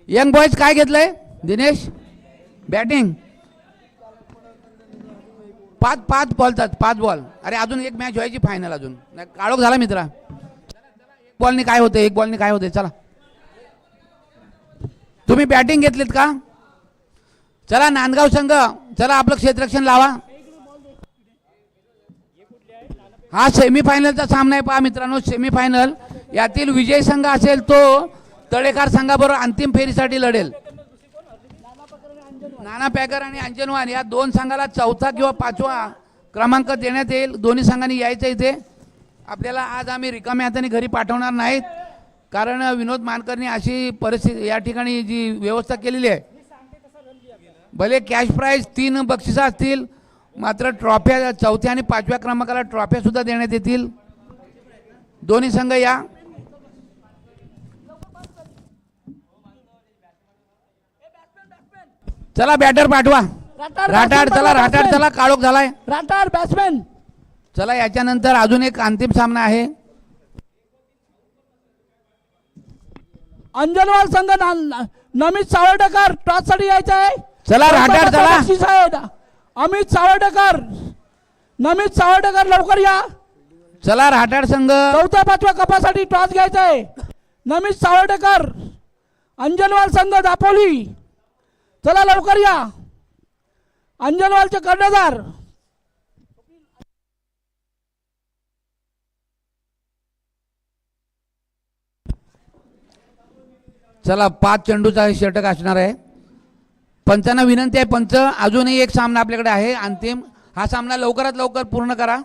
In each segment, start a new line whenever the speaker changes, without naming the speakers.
Young boys काय घेतलंय Dinesh? Batting. पाच पाच बॉलतात, 5 बॉल. अरे अजून एक मॅच व्हायची फायनल अजून. काळोख झाला मित्रा. एक बॉलनी काय होते, एक बॉलनी काय होते. चला तुम्ही बॅटिंग घेतलीत का? चला नांदगाव संघ, चला आपलं क्षेत्ररक्षण लावा. हा सेमीफायनलचा सामना आहे पहा मित्रांनो. सेमीफायनल यातील विजय संघ असेल तो तळेकर संघाबरोबर अंतिम फेरीसाठी लढेल. नाना पॅकर आणि अंजनवान या 2 संघाला 4था किंवा 5वा क्रमांक देण्यात येईल. दोन्ही संघांनी यायचं इथे. आपल्याला आज आम्ही रिकाम्या हाताने घरी पाठवणार नाहीत, कारण विनोद मानकरनी अशी परिस्थिती या ठिकाणी जी व्यवस्था केलेली आहे. भले कॅश प्राइज 3 बक्षिसं असतील, मात्र ट्रॉफ्या 4थ्या आणि 5व्या क्रमांकाला ट्रॉफ्या सुद्धा देण्यात येतील. दोन्ही संघ या. चला बॅटर पाठवा. राठाड चला, राठाड चला. काळोख झालाय.
राठाड बॅट्समॅन.
चला याच्यानंतर अजून एक अंतिम सामना आहे.
अंजनवाल संघ नमित सावर्डेकर टॉस साठी यायचा आहे.
चला राठाड चला.
अमित सावर्डेकर, नमित सावर्डेकर लवकर या.
चला राठाड संघ
4थ्या 5व्या कपासाठी टॉस घ्यायचा आहे. नमित सावर्डेकर, अंजनवाल संघ दापोली. चला लवकर या. अंजनवालचे कर्णधार
चला 5 चेंडूचा षटक असणार आहे. पंचांना विनंती आहे, पंच अजूनही एक सामना आपल्याकडे आहे अंतिम. हा सामना लवकरात लवकर पूर्ण करा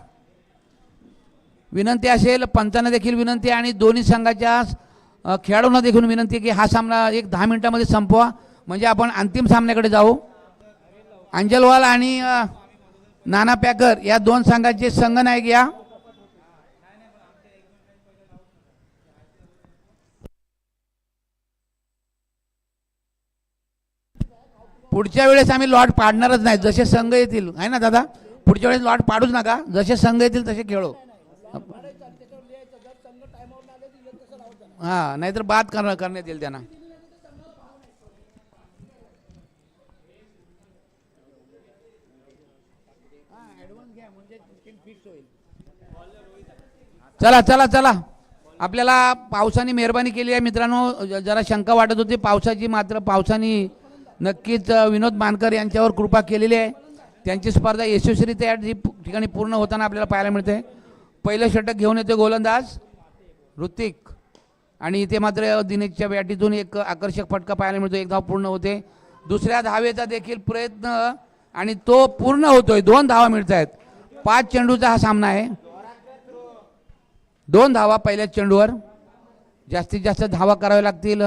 विनंती असेल. पंचांना देखील विनंती आहे आणि दोन्ही संघाच्या खेळाडूंना देखील विनंती आहे की हा सामना एक 10 मिनिटांमध्ये संपवा, म्हणजे आपण अंतिम सामन्याकडे जाऊ. अंजलवाल आणि नाना पॅकर या 2 संघाचे संघनायक या. पुढच्या वेळेस आम्ही लॉट पाडणारच नाही. जसे संघ येतील आहे ना दादा, पुढच्या वेळेस लॉट पाडूच नका. जसे संघ येतील तसे खेळू. हां, नाहीतर बाद करण्यात येईल त्यांना. चला चला चला. आपल्याला पावसाने मेहरबानी केली आहे मित्रांनो. जरा शंका वाटत होती पावसाची, मात्र पावसाने नक्कीच विनोद मानकर यांच्यावर कृपा केलेली आहे. त्यांची स्पर्धा यशस्वीरित्या या ठिकाणी पूर्ण होताना आपल्याला पाहायला मिळते. पहिलं षटक घेऊन येतो गोलंदाज ऋतिक, आणि इथे मात्र दिनेशच्या बॅटीतून एक आकर्षक फटका पाहायला मिळतो. 1 धाव पूर्ण होते. दुसऱ्या धावेचा देखील प्रयत्न आणि तो पूर्ण होतोय. 2 धावा मिळत आहेत. 5 चेंडूचा हा सामना आहे. 2 धावा पहिल्याच चेंडूवर. जास्तीत जास्त धावा कराव्या लागतील.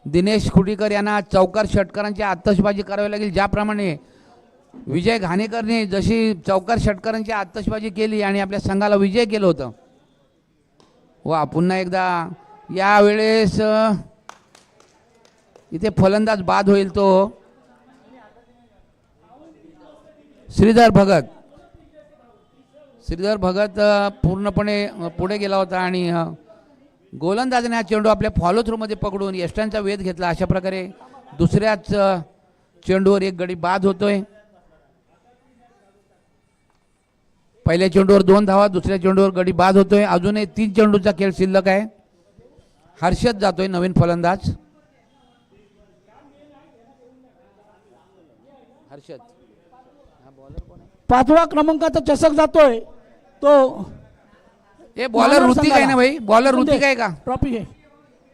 दिनेश खुटीकर यांना चौकार षटकारांची आतषबाजी करावी लागेल. ज्याप्रमाणे विजय घाणेकरने जशी चौकार षटकारांची आतषबाजी केली आणि आपल्या संघाला विजय केलं होतं. वा, पुन्हा एकदा यावेळेस इथे फलंदाज बाद होईल तो श्रीधर भगत. श्रीधर भगत पूर्णपणे पुढे गेला होता आणि गोलंदाजाने हा चेंडू आपल्या फॉलो थ्रूमध्ये पकडून यष्टांचा वेध घेतला. अशा प्रकारे दुसऱ्याच चेंडूवर एक गडी बाद होतोय. पहिल्या चेंडूवर 2 धावा, दुसऱ्या चेंडूवर गडी बाद होतोय. अजूनही 3 चेंडूचा खेळ शिल्लक आहे. हर्षद जातोय नवीन फलंदाज. हर्षद
5व्या क्रमांकाचा चषक जातोय तो.
हे बॉलर ऋतिक आहे ना भाई? बॉलर ऋतिक आहे का?
ट्रॉफी घे.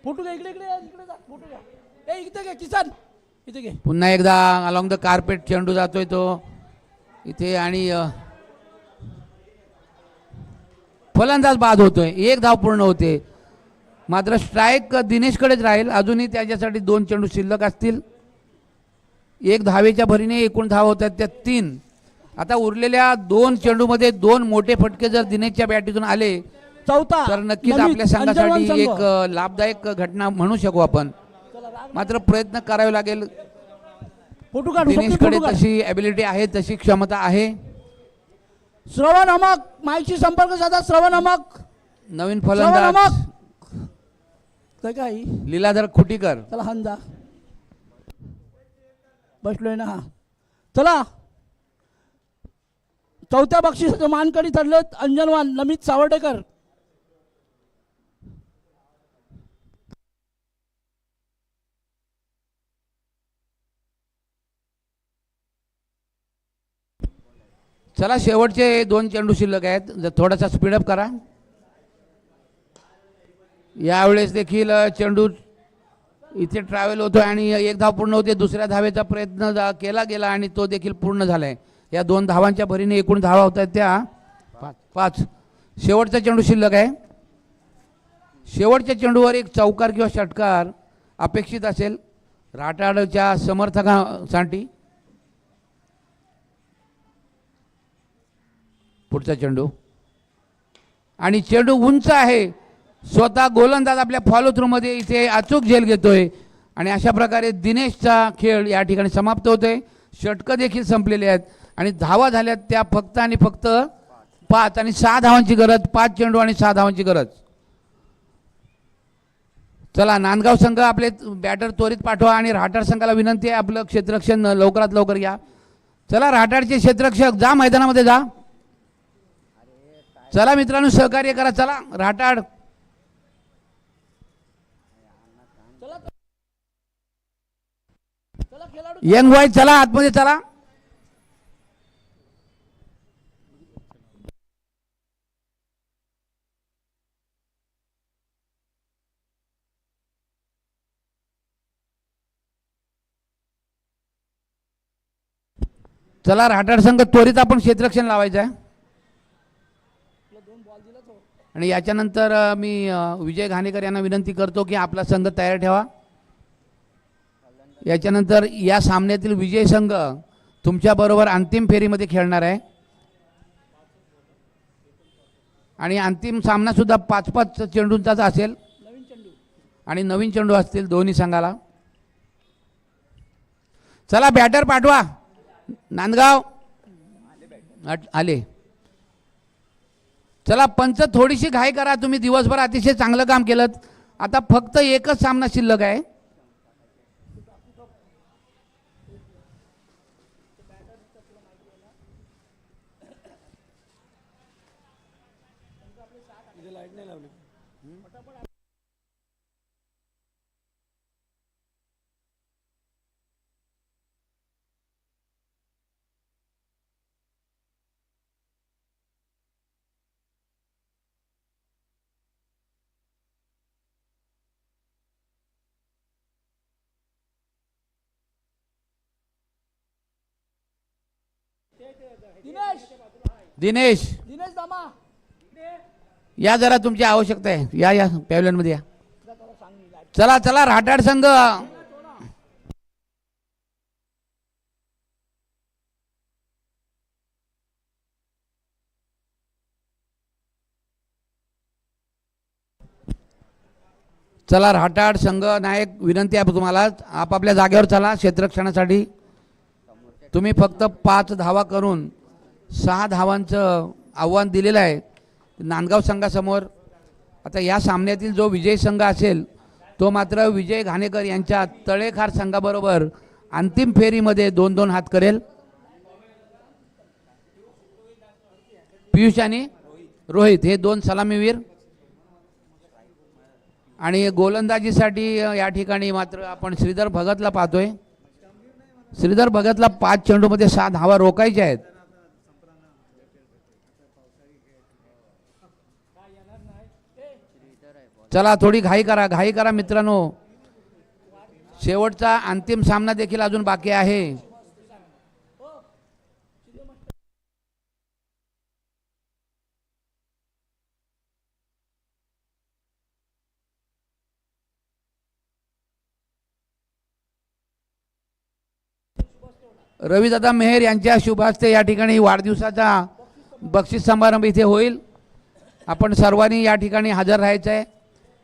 फोटो घे. इकडे इकडे इकडे जा. फोटो घ्या. इथे घे किसान, इथे घे.
पुन्हा एकदा अलॉंग द कार्पेट चेंडू जातोय तो इथे आणि फलंदाज बाद होतोय. 1 धाव पूर्ण होते. मात्र स्ट्राईक दिनेशकडेच राहील. अजूनही त्याच्यासाठी 2 चेंडू शिल्लक असतील. 1 धावेच्या भरीने एकूण धाव होतात त्या 3. आता उरलेल्या 2 चेंडूमध्ये 2 मोठे फटके जर दिनेशच्या बॅटीतून आले तर नक्कीच आपल्या संघासाठी एक लाभदायक घटना म्हणू शकू आपण. मात्र प्रयत्न करावे लागेल. दिनेशकडे तशी ॲबिलिटी आहे, तशी क्षमता आहे.
श्रवण अमक माईशी संपर्क साधा. श्रवण अमक
नवीन फलंदाज
तर काही
लीलाधर खुटीकर.
चला हंदा बसलोय ना. हा चला चौथ्या बक्षिसाचे मानकरी ठरलेत अंजनवान नमित सावर्डेकर.
चला शेवटचे 2 चेंडू शिल्लक आहेत, जर थोडासा स्पीडअप करा. यावेळेस देखील चेंडू इथे ट्रॅव्हल होतोय आणि 1 धाव पूर्ण होते. दुसऱ्या धावेचा प्रयत्न केला गेला आणि तो देखील पूर्ण झालाय. या 2 धावांच्या भरीने एकूण धावा होत आहेत त्या 5. शेवटचा चेंडू शिल्लक आहे. शेवटच्या चेंडूवर एक चौकार किंवा षटकार अपेक्षित असेल राठाडच्या समर्थकांसाठी. पुढचा चेंडू आणि चेंडू उंच आहे. स्वतः गोलंदाज आपल्या फॉलो थ्रू मध्ये इथे अचूक झेल घेतोय आणि अशा प्रकारे दिनेशचा खेळ या ठिकाणी समाप्त होतोय. षटकं देखील संपलेले आहेत आणि धावा झाल्यात त्या फक्त आणि फक्त 5 आणि 6 धावांची गरज. 5 चेंडू आणि 6 धावांची गरज. चला नांदगाव संघ आपले बॅटर त्वरित पाठवा आणि राठाड संघाला विनंती आहे आपलं क्षेत्ररक्षण लवकरात लवकर या. चला राठाडचे क्षेत्ररक्षक जा मैदानामध्ये जा. चला मित्रांनो सहकार्य करा. चला राठाड यंग बॉय चला आतमध्ये चला. चला राठाड संघ त्वरित आपण क्षेत्ररक्षण लावायचं आहे. आणि याच्यानंतर मी विजय घाणेकर यांना विनंती करतो की आपला संघ तयार ठेवा. याच्यानंतर या सामन्यातील विजय संघ तुमच्याबरोबर अंतिम फेरीमध्ये खेळणार आहे आणि अंतिम सामना सुद्धा 5-5 चेंडूंचाच असेल आणि नवीन चेंडू असतील दोन्ही संघाला. चला बॅटर पाठवा. नांदगाव आले. चला पंच थोडीशी घाई करा. तुम्ही दिवसभर अतिशय चांगलं काम केलं. आता फक्त एकच सामना शिल्लक आहे. दिनेश
दामा
या जरा तुमची आवश्यकता आहे. या पॅव्हलियन मध्ये या. चला चला राठाड संघ चला राठाड संघ नायक विनंती आहे तुम्हाला आपापल्या जागेवर चला. क्षेत्ररक्षणासाठी तुम्ही फक्त 5 धावा करून 6 धावांचं आव्हान दिलेलं आहे नांदगाव संघासमोर. आता या सामन्यातील जो विजय संघ असेल तो मात्र विजय घाणेकर यांच्या तळेखार संघाबरोबर अंतिम फेरीमध्ये 2-2 हात करेल. पियुष आणि रोहित हे 2 सलामीवीर आणि गोलंदाजीसाठी या ठिकाणी मात्र आपण श्रीधर भगतला पाहतोय. श्रीधर भगतला 5 चेंडूमध्ये 6 धावा रोखायच्या आहेत. चला थोडी घाई करा मित्रांनो. शेवटचा अंतिम सामना देखील अजून बाकी आहे. रविदादा मेहर यांच्या शुभ हस्ते या ठिकाणी वाढदिवसाचा बक्षीस समारंभ इथे होईल. आपण सर्वांनी या ठिकाणी हजर राहायचं आहे.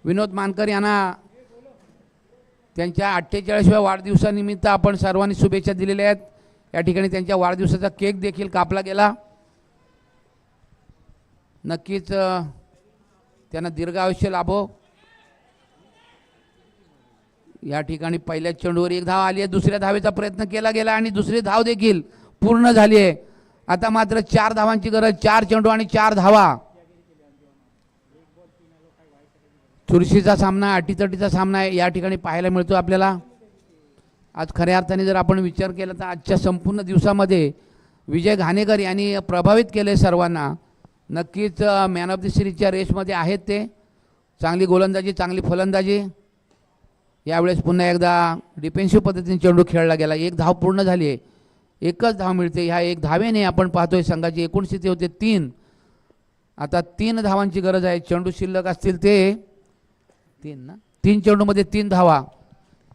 विनोद मानकर यांना त्यांच्या 48व्या वाढदिवसानिमित्त आपण सर्वांनी शुभेच्छा दिलेल्या आहेत. या ठिकाणी त्यांच्या वाढदिवसाचा केक देखील कापला गेला. नक्कीच त्यांना दीर्घ आयुष्य लाभो. या ठिकाणी पहिल्याच चेंडूवर एक धाव आली आहे. दुसऱ्या धावेचा प्रयत्न केला गेला आणि दुसरी धाव देखील पूर्ण झाली आहे. आता मात्र 4 धावांची गरज. 4 चेंडू आणि 4 धावा. चुरशीचा सामना, अटीतटीचा सामना आहे या ठिकाणी पाहायला मिळतो आपल्याला. आज खऱ्या अर्थाने जर आपण विचार केला तर आजच्या संपूर्ण दिवसामध्ये विजय घाणेकर यांनी प्रभावित केले सर्वांना. नक्कीच मॅन ऑफ द सिरीजच्या रेसमध्ये आहेत ते. चांगली गोलंदाजी, चांगली फलंदाजी. यावेळेस पुन्हा एकदा डिफेन्सिव्ह पद्धतीने चेंडू खेळला गेला. 1 धाव पूर्ण झाली आहे. 1च धाव मिळते. ह्या 1 धावेने आपण पाहतोय संघाची एकूण स्थिती होते 3. आता 3 धावांची गरज आहे. चेंडू शिल्लक असतील ते 3 चेंडूमध्ये 3 धावा.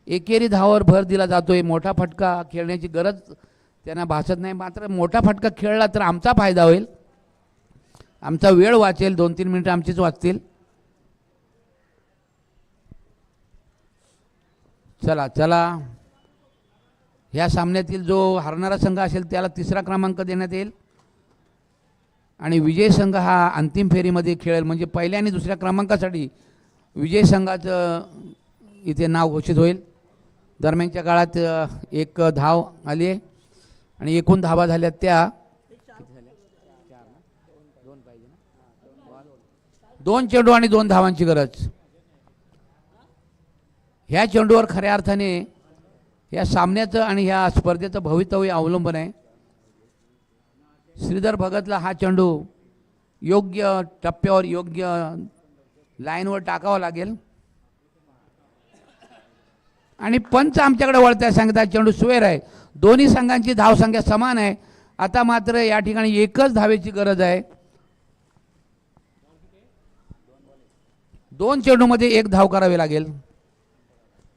एकेरी धावावर भर दिला जातोय. मोठा फटका खेळण्याची गरज त्यांना भासत नाही. मात्र मोठा फटका खेळला तर आमचा फायदा होईल. आमचा वेळ वाचेल. 2-3 मिनिटं आमचीच वाचतील. चला चला, ह्या सामन्यातील जो हरणारा संघ असेल त्याला 3रा क्रमांक देण्यात येईल आणि विजय संघ हा अंतिम फेरीमध्ये खेळेल. म्हणजे पहिल्या आणि 2ऱ्या क्रमांकासाठी विजय संघाचं इथे नाव घोषित होईल. दरम्यानच्या काळात 1 धाव आली आहे आणि एकूण धावा झाल्या त्या 2 चेंडू आणि 2 धावांची गरज. ह्या चेंडूवर खऱ्या अर्थाने या सामन्याचं आणि ह्या स्पर्धेचं भवितव्य अवलंबून आहे. श्रीधर भगतला हा चेंडू योग्य टप्प्यावर, योग्य लाईनवर टाकावा लागेल आणि पंच आमच्याकडे वळताय, सांगतात चेंडू स्वेर आहे. दोन्ही संघांची धावसंख्या समान आहे. आता मात्र या ठिकाणी 1च धावेची गरज आहे. 2 चेंडूमध्ये 1 धाव करावी लागेल.